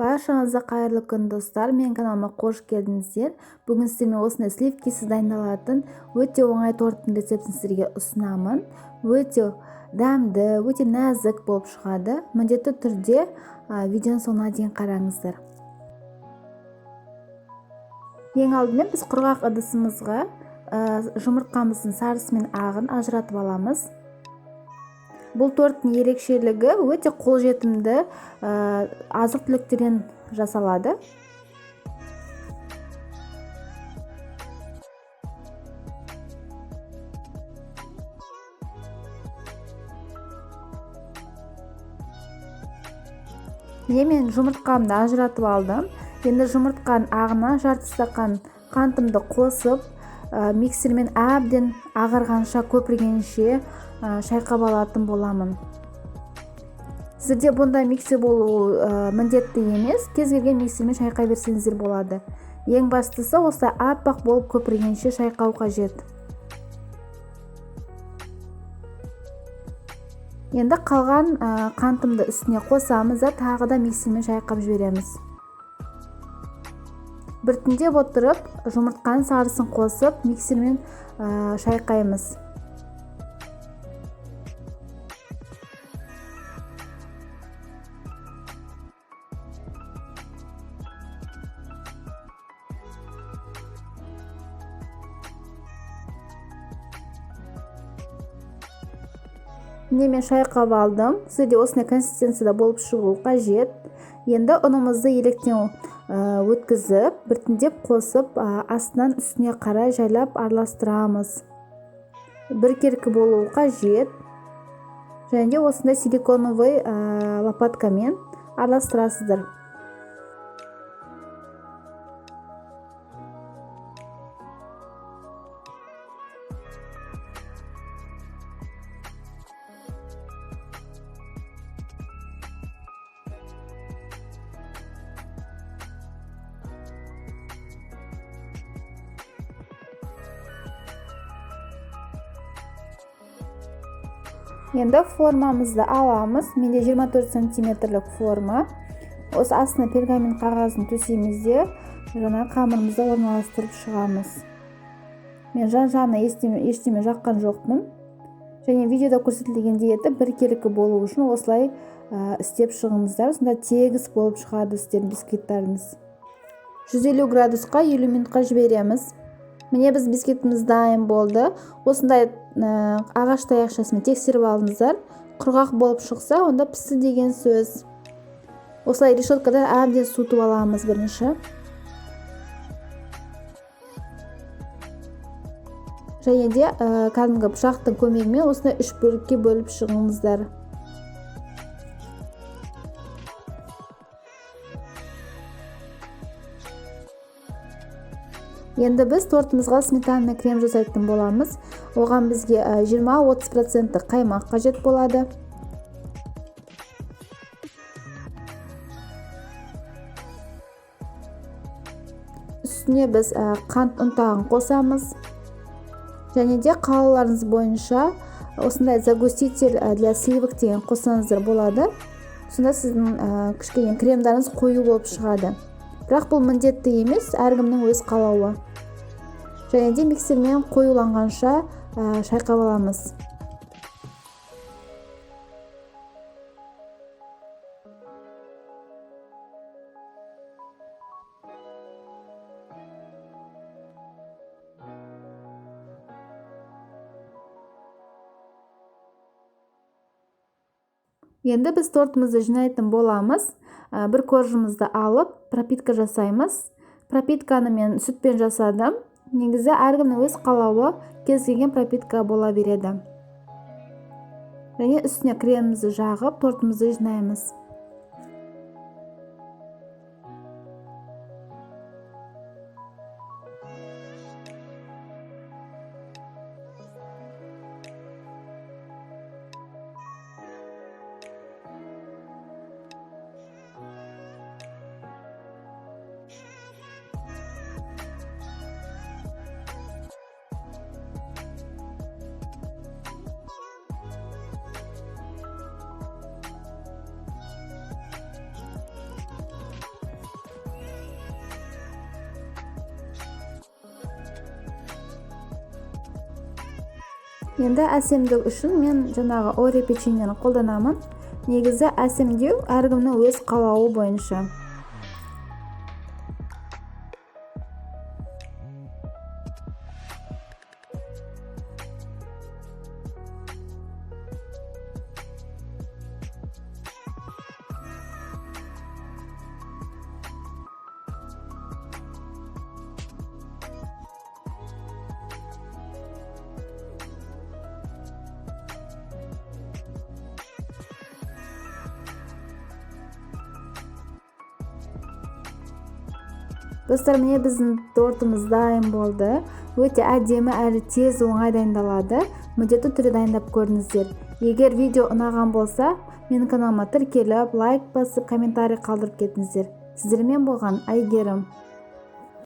Баршаңызға қайырлы күн достар, менің каналыма қош келдіңіздер. Бүгін сіздермен осындай сливкисіз дайындалатын өте оңай торттың рецептін сіздерге ұсынамын. Өте дәмді, өте нәзік болып шығады. Міндетті түрде видеоның соңына дейін қараңыздар. Ең алдымен біз құрғақ ыдысымызға жұмыртқамыздың сарысы мен ағын ажыратып аламыз. Бұл торттың ерекшелігі өте қолжетімді азық-түліктерден жасалады. Мен жұмыртқамды ажыратып алдым. Енді жұмыртқаның ағына жарты стақан қантымды қосып, миксермен әбден ағарғанша, көпіргенше шайқап алатын боламын. Сізде бұнда миксер болу міндетті емес, кез келген миксермен шайқай берсеңіздер болады. Ең бастысы осылай аппақ болып көпіргенше шайқау қажет. Енді қалған қантымды үстіне қосамыз да тағы да миксермен шайқап жібереміз. Біртіндеп отырып, жұмыртқаның сарысын қосып, миксермен шайқаймыз. Мен шайқап алдым. Сізде осындай консистенцияда болып шығу қажет. Енді ұнымызды електен өткізіп, біртіндеп қосып, астынан үстіне қарай жайлап араластырамыз. Біркелкі болуы қажет. Және де осындай силиконовый лопаткамен араластырасыздар. Енді формамызды аламыз. Менде 24 сантиметрлік форма. Осы астына пергамент қағазын төсейміз де жаңа қамырымызды орналастырып шығамыз. Мен жан-жағына ештеме жаққан жоқпын. Және видеода көрсетілгендей етіп біркелкі болу үшін осылай істеп шығыңыздар. Сонда тегіс болып шығады сіздердің бисквиттарыңыз. 150 градусқа 50 минутқа жібереміз. Міне біз бисквитіміз дайын болды. Осындай ағаш таяқшасымен тексеріп алыңыздар. Құрғақ болып шықса, онда пісті деген сөз. Осылай решеткада әбден суытып аламыз бірінші. Және де кәдімгі пышақтың көмегімен осындай 3 бөлікке бөліп шығыңыздар. Енді біз тортымызға сметана крем жасайтын боламыз. Оған бізге 20-30% қаймақ қажет болады. Үстіне біз қант ұнтағын қосамыз. Және де қалаларыңыз бойынша осындай загуститель для сливок деген қоссаңыздар болады. Сонда сіздің кішкене кремдарыңыз қою болып шығады. Бірақ бұл міндетті емес, әркімнің өз қалауы. Және де миксермен қоюланғанша шайқап аламыз. Енді біз тортымызды жинайтын боламыз. Бір коржымызды алып, пропитка жасаймыз. Пропитканы мен сүтпен жасадым. Негізі әркімнің өз қалауы, кез келген пропитка бола береді. Және үстіне кремімізді жағып, тортымызды жинаймыз. Енді әсемдік үшін мен жаңағы орео печеньені қолданамын. Негізі әсемдеу әркімнің өз қалауы бойынша. Достар, міне біздің тортымыз дайын болды. Өте әдемі әрі тез оңай дайындалады. Міндетті түрде дайындап көріңіздер. Егер видео ұнаған болса, менің каналыма тіркеліп, лайк басып, комментарий қалдырып кетіңіздер. Сіздермен болған Әйгерім.